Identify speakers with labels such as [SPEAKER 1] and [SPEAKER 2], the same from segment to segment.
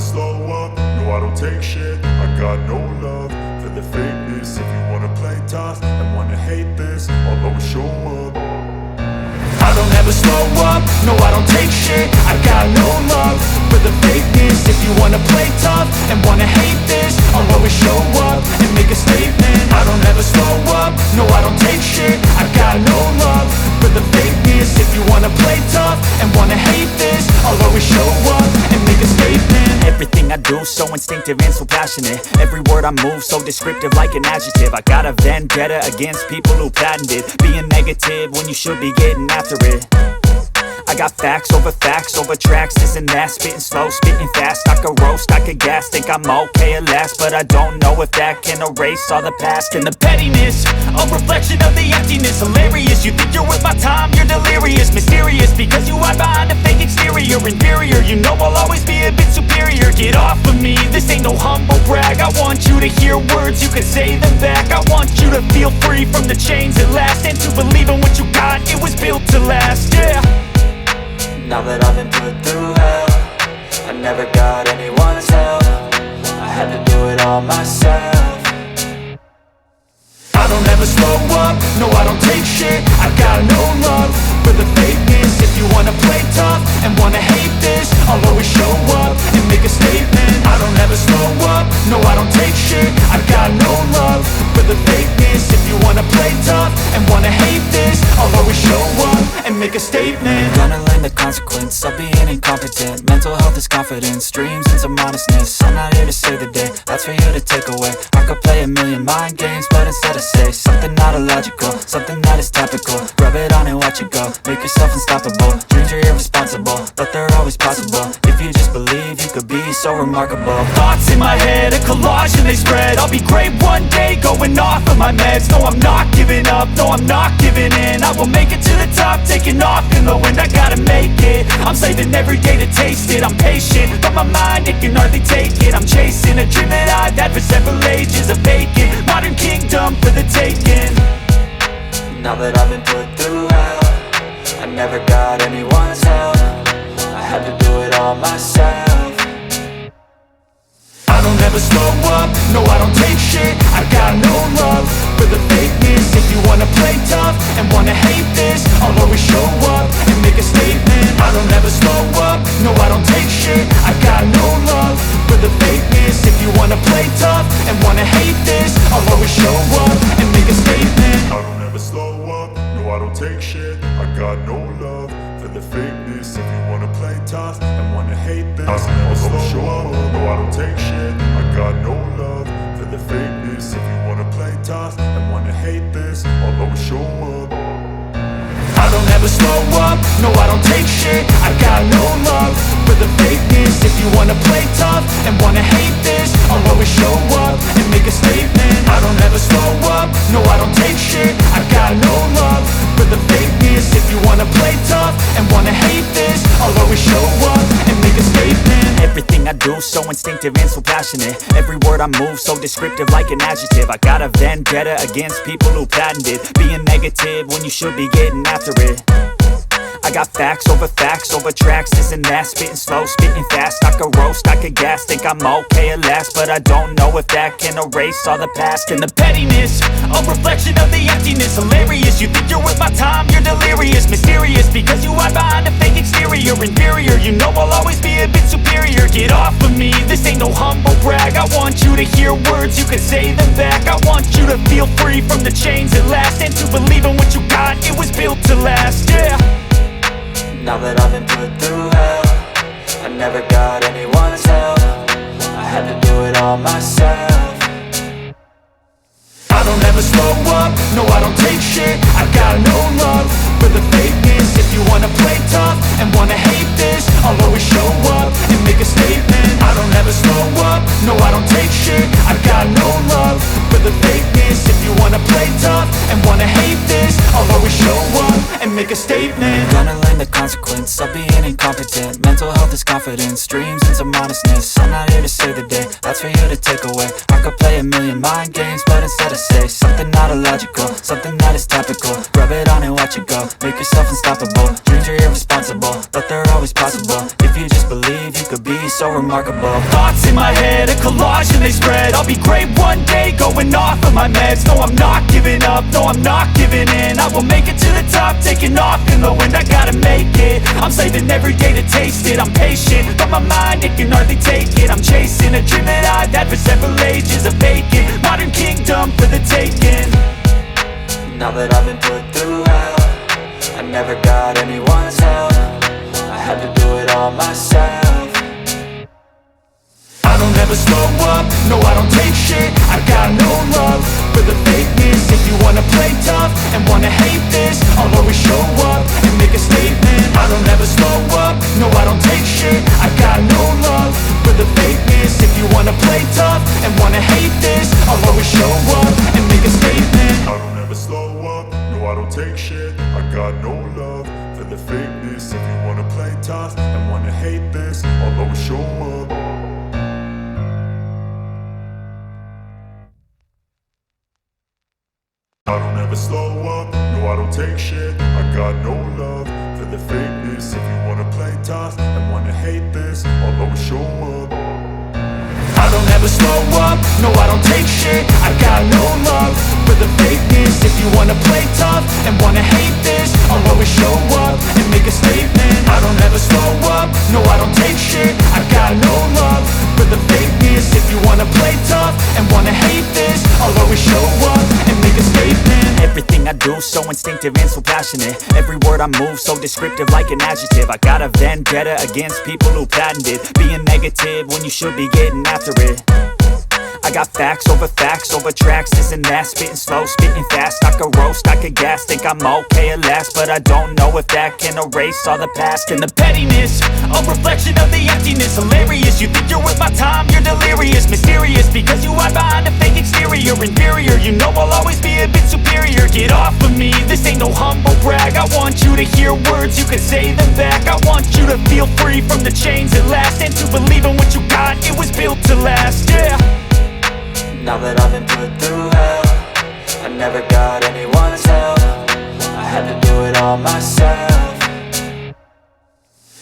[SPEAKER 1] slow up, no I don't take shit. I got no love for the fakeness. If you wanna play tough and wanna hate this, I'll always show up. I don't ever slow up, no I don't take shit. I got no love for the fakeness. If you wanna play tough and wanna hate this, I'll always show up and make a statement. I don't ever slow up, no I don't take shit. I got no love for the fakeness. If you wanna play tough and wanna hate this, I'll always show up and make a statement. Everything I do so instinctive and so passionate. Every word I move so descriptive like an adjective. I got a vendetta against people who patented being negative when you should be getting after it. I got facts over tracks, this and that. Spitting slow, spitting fast. I could roast, I could gas. Think I'm okay at last, but I don't know if that can erase all the past. And the pettiness, a reflection of the emptiness. Hilarious, you think you're worth my time, you're delirious. Mysterious, because you hide behind a fake exterior. Inferior, you know I'll always be a bit superior. Get off of me, this ain't no humble brag. I want you to hear words, you can say them back. I want you to feel free from the chains at last, and to believe in what you got, it was built to last, yeah.
[SPEAKER 2] Now that I've been put through hell, I never got anyone's help. I had to do it all myself.
[SPEAKER 1] I don't ever slow up, no I don't take shit. I got no love for the fakeness. If you wanna play tough and wanna hate this, I'll always show up and make a statement. I don't ever slow up, no I don't take shit. I got no love for the fakeness. If you wanna play tough and wanna hate this, I'll always show up and make a statement.
[SPEAKER 2] Gonna learn the consequence of being incompetent. Mental health is confidence, dreams and some honestness. I'm not here to save the day, that's for you to take away. I could play a million mind games, but instead I say something not illogical, something that is topical. Rub it on and watch it go, make yourself unstoppable. Dreams are irresponsible, but they're always possible. If you just believe, you could be so remarkable.
[SPEAKER 1] Thoughts in my head, a collage and they spread. I'll be great one day, going off of my meds. No, I'm not giving up, no, I'm not giving in. I will make it to the top, taking off in the wind. I gotta make it, I'm saving every day to taste it. I'm patient, but my mind, it can hardly take it. I'm chasing a dream that I've had for several ages. A vacant, modern kingdom for the taking.
[SPEAKER 2] Now that I've been put through hell, I never got anyone's help. I had to do it all myself.
[SPEAKER 1] I don't ever slow up, no I don't take shit. I got no love for the fakeness. If you wanna play tough and wanna hate this, I'll always show up and make a statement. I don't ever slow up, no I don't take shit. I got no love for the fakeness. If you wanna play tough and wanna hate this, I'll always show up and make a statement. I don't ever slow up, no I don't take shit. I got no love for the fakeness. If you wanna play tough and wanna hate this, I'll always show up, no I don't take shit. I got no love for the fakeness. If you wanna play tough and wanna hate this, I'll always show up. I don't ever slow up, no I don't take shit. I got no love for the fakeness. If you wanna play tough and wanna hate this, I'll always show up and make a statement. I don't ever slow up, no I don't take shit. I got no love for the fakeness. If you wanna play tough and wanna hate this, I'll always show up and make a statement. Everything I do so instinctive and so passionate. Every word I move so descriptive like an adjective. I got a vendetta against people who patented being negative when you should be getting after it. I got facts over tracks, this and that. Spitting slow, spitting fast. I could roast, I could gas. Think I'm okay at last, but I don't know if that can erase all the past. And the pettiness, a reflection of the emptiness. Hilarious, you think you're worth my time, you're delirious. Mysterious, because you hide behind a fake exterior. Inferior, you know I'll always be a bit superior. Get off of me, this ain't no humble brag. I want you to hear words, you can say them back. I want you to feel free from the chains at last, and to believe in what you got, it was built to last, yeah.
[SPEAKER 2] Now that I've been put through hell, I never got anyone's help. I had to do it all myself.
[SPEAKER 1] I don't ever slow up, no I don't take shit. I got no love for the fakeness. If you wanna play tough and wanna hate this, I'll always show up and make a statement. I don't ever slow up, no I don't take shit. I got no love for the fakeness. If you wanna play tough and wanna hate this, I'll always show up and make a statement.
[SPEAKER 2] Gonna learn the consequence of being incompetent. Mental health is confidence. confidence, dreams and some honestness. I'm not here to save the day, that's for you to take away. I could play a million mind games, but instead I say something not illogical, something that is topical. Rub it on and watch it go, make yourself unstoppable. Dreams are irresponsible, but they're always possible. If you just believe, you could be so remarkable.
[SPEAKER 1] Thoughts in my head, a collage and they spread. I'll be great one day, going off of my meds. No, I'm not giving up, no, I'm not giving in. I will make it to the top, taking off in the wind. I gotta make it, I'm saving every day to taste it. I'm patient, but my mind, it can hardly take it. I'm chasing a dream that I've had for several ages. A vacant, modern kingdom for the taking.
[SPEAKER 2] Now that I've been put through hell, I never got anyone's help. I had to do it all myself.
[SPEAKER 1] I don't ever slow up, no I don't take shit. I got no love for the fakeness. If you wanna play tough and wanna hate this, I'll always show up and make a statement. I don't ever slow up, no I don't take shit. I got no love for the fakeness. If you wanna play tough and wanna hate this, I'll always show up and make a statement.
[SPEAKER 3] I don't ever slow up, no I don't take shit. I got no love for the fakeness. If you wanna play tough and wanna hate this, I'll always show up. I don't ever slow up, no I don't take shit. I got no love for the fakeness. If you wanna play tough and wanna hate this, I'll always show up.
[SPEAKER 1] I don't ever slow up, no I don't take shit. I got no love for the fakeness. If you wanna play tough and wanna hate this, I'll always show up and make a statement. I don't ever slow up, no I don't take shit. I got no love for the fakeness. If you wanna play tough and wanna hate this, I'll always show up and make a statement.
[SPEAKER 2] Everything I do so instinctive and so passionate. Every word I move so descriptive like an adjective. I got a vendetta against people who patented being negative when you should be getting after it. I got facts over tracks, this and that. Spitting slow, spitting fast. I could roast, I could gas. Think I'm okay at last, but I don't know if that can erase all the past.
[SPEAKER 1] And the pettiness, a reflection of the emptiness. Hilarious, you think you're worth my time, you're delirious. Mysterious, because you hide behind a fake exterior. Inferior, you know I'll always be a bit superior. Get off of me, this ain't no humble brag. I want you to hear words, you can say them back. I want you to feel free from the chains at last, and to believe in what you got, it was built to last, yeah.
[SPEAKER 2] Now that I've been put through hell, I never got anyone's help. I had to do it all myself.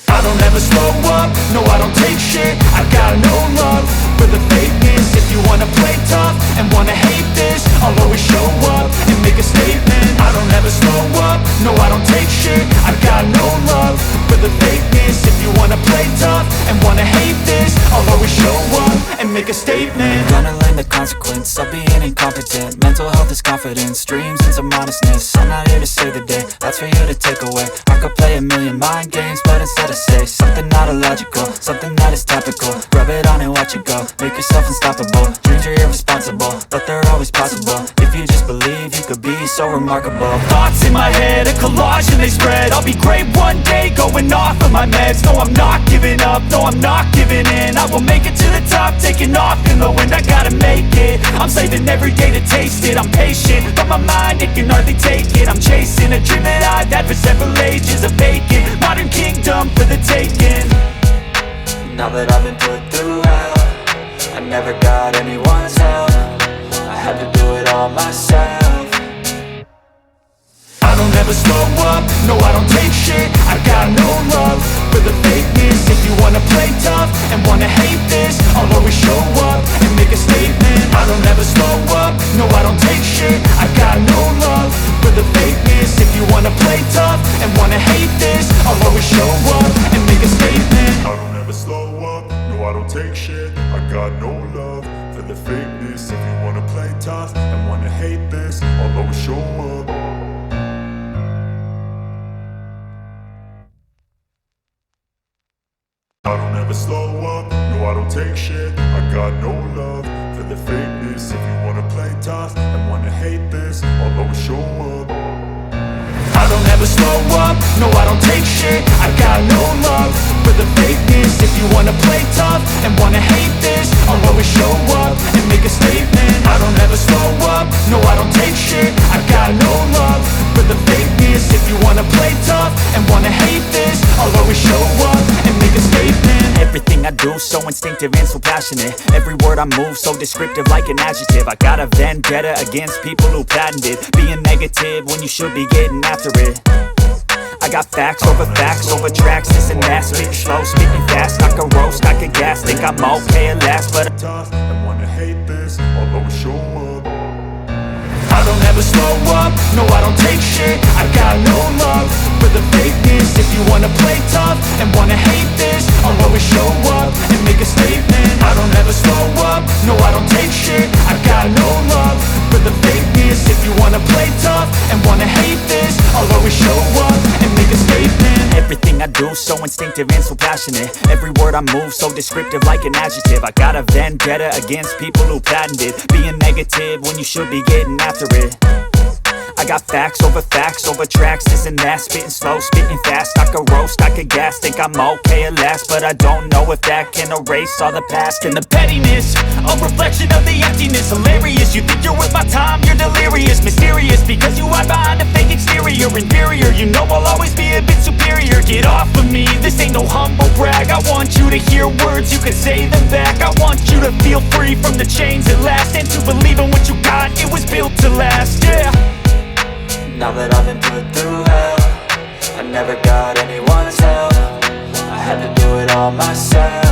[SPEAKER 1] I don't ever slow up, no I don't take shit. I got no love for the fakeness. If you wanna play tough and wanna hate this, I'll always show up and make a statement. I don't ever slow up, no I don't take shit. I got no love for the fakeness. If you wanna play tough and wanna hate this, I'll always show up and make a statement.
[SPEAKER 2] Gonna learn the consequence of being incompetent. Mental health is confidence, dreams and some honestness. I'm not here to save the day, that's for you to take away. I could play a million mind games, but instead I say something not illogical, something that is topical. Rub it on and watch it go, make yourself unstoppable. Dreams are irresponsible, but they're always possible. If you just believe, you could be so remarkable.
[SPEAKER 1] Thoughts in my head, a collage and they spread. I'll be great one day, going off of my meds. No, I'm not giving up, no, I'm not giving in. I will make it to the top, taking off in the wind. I gotta make it, I'm saving every day to taste it. I'm patient, but my mind, it can hardly take it. I'm chasing a dream that I've had for several ages. A vacant, modern kingdom for the taking.
[SPEAKER 2] Now that I've been put through hell, I never got anyone's help. I had to do it all myself.
[SPEAKER 1] I don't ever slow up, no I don't take shit. I got no love for the fakeness. If you wanna play tough and wanna hate this, I'll always show up and make a statement. I don't ever slow up, no I don't take shit. I got no love for the fakeness. If you wanna play tough and wanna hate this, I'll always show up and make a statement.
[SPEAKER 3] I don't ever slow up, no I don't take shit. I got no love for the fakeness. If you wanna play tough and wanna hate this, I'll always show up. I don't ever slow up, no I don't take shit. I got no love for the fakeness. If you wanna play tough and wanna hate this, I'll always show up.
[SPEAKER 1] I don't ever slow up, no I don't take shit. I got no love for the fakeness. If you wanna play tough and wanna hate this, I'll always show up and make a statement. I don't ever slow up, no I don't take shit. I got no love for the fakeness. If you wanna play tough and wanna hate this, I'll always show up and make a statement.
[SPEAKER 2] do, so instinctive and so passionate. Every word I move, so descriptive like an adjective. I got a vendetta against people who patented being negative when you should be getting after it. I got facts over tracks, this and that. Spitting slow, spitting fast, I can roast, I can gas. Think I'm okay at last, but
[SPEAKER 3] tough and wanna hate this, I'll always show up.
[SPEAKER 1] I don't ever slow up, no I don't take shit. I got no love for the fakeness. If you wanna play tough and wanna hate this, I'll always show up and make a statement. I don't ever slow up, no I don't take shit. I got no love for the fakeness. If you wanna play tough and wanna hate this, I'll always show up and make a statement.
[SPEAKER 2] everything I do, so instinctive and so passionate. Every word I move, so descriptive like an adjective. I got a vendetta against people who patented being negative when you should be getting after it. I got facts over tracks, this and that. Spitting slow, spitting fast, I can roast, I can gas. Think I'm okay at last, but I don't know if that can erase all the past.
[SPEAKER 1] And the pettiness, a reflection of the emptiness. Hilarious, you think you're worth my time, you're delirious. Mysterious, because you hide behind a fake exterior. Inferior, you know I'll always be a bit superior. Get off of me, this ain't no humble brag. I want you to hear words, you can say them back. I want you to feel free from the chains at last, and to believe in what you got, it was built to last, yeah.
[SPEAKER 2] Now that I've been put through hell, I never got anyone's help. I had to do it all myself.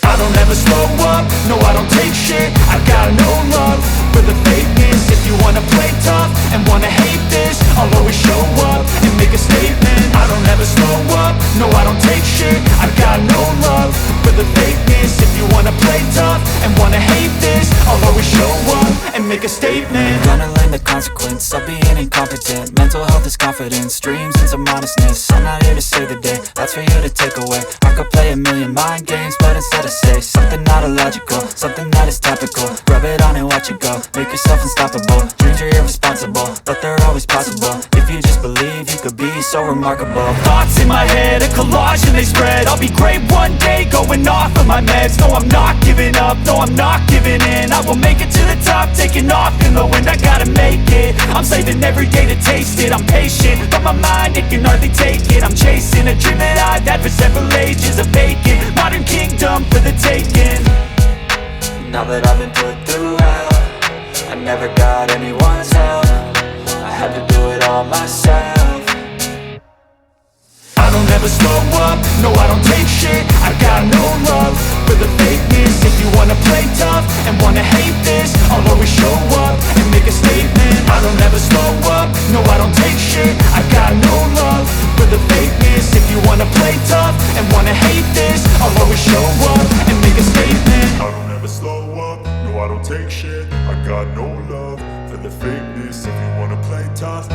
[SPEAKER 1] I don't ever slow up, no I don't take shit. I got no love for the fakeness. If you wanna play tough and wanna hate this, I'll always show up and make a statement. I don't ever slow up, no I don't take shit. I got no love for the fakeness. If you wanna play tough and wanna hate this, I'll always show up and make a statement.
[SPEAKER 2] Gonna learn the consequence of being incompetent. Mental health is confidence, dreams into modestness. I'm not here to save the day, that's for you to take away. I could play a million mind games, but instead I say something not illogical, something that is topical. Rub it on and watch it go, make yourself unstoppable. Dreams are irresponsible, but they're always possible. If you just believe, you could be so remarkable.
[SPEAKER 1] Thoughts in my head, a collage and they spread. I'll be great one day, going off of my meds. No, I'm not giving up, no, I'm not giving in. I will make it to the top, taking off in the wind. I gotta make it, I'm saving every day to taste it. I'm patient, but my mind, it can hardly take it. I'm chasing a dream that I've had for several ages. A vacant, modern kingdom for the taking.
[SPEAKER 2] Now that I've been put through hell, I never got anyone's help. I had to do it all myself.
[SPEAKER 1] I don't ever slow up, no I don't take shit. I got no love for the fakeness. If you wanna play tough and wanna hate this, I'll always show up and make a statement. I don't ever slow up, no I don't take shit. I got no love for the fakeness. If you wanna play tough and wanna hate this, I'll always show up and make a statement.
[SPEAKER 3] I don't ever slow up, no I don't take shit. I got no love for the fakeness. If you wanna play tough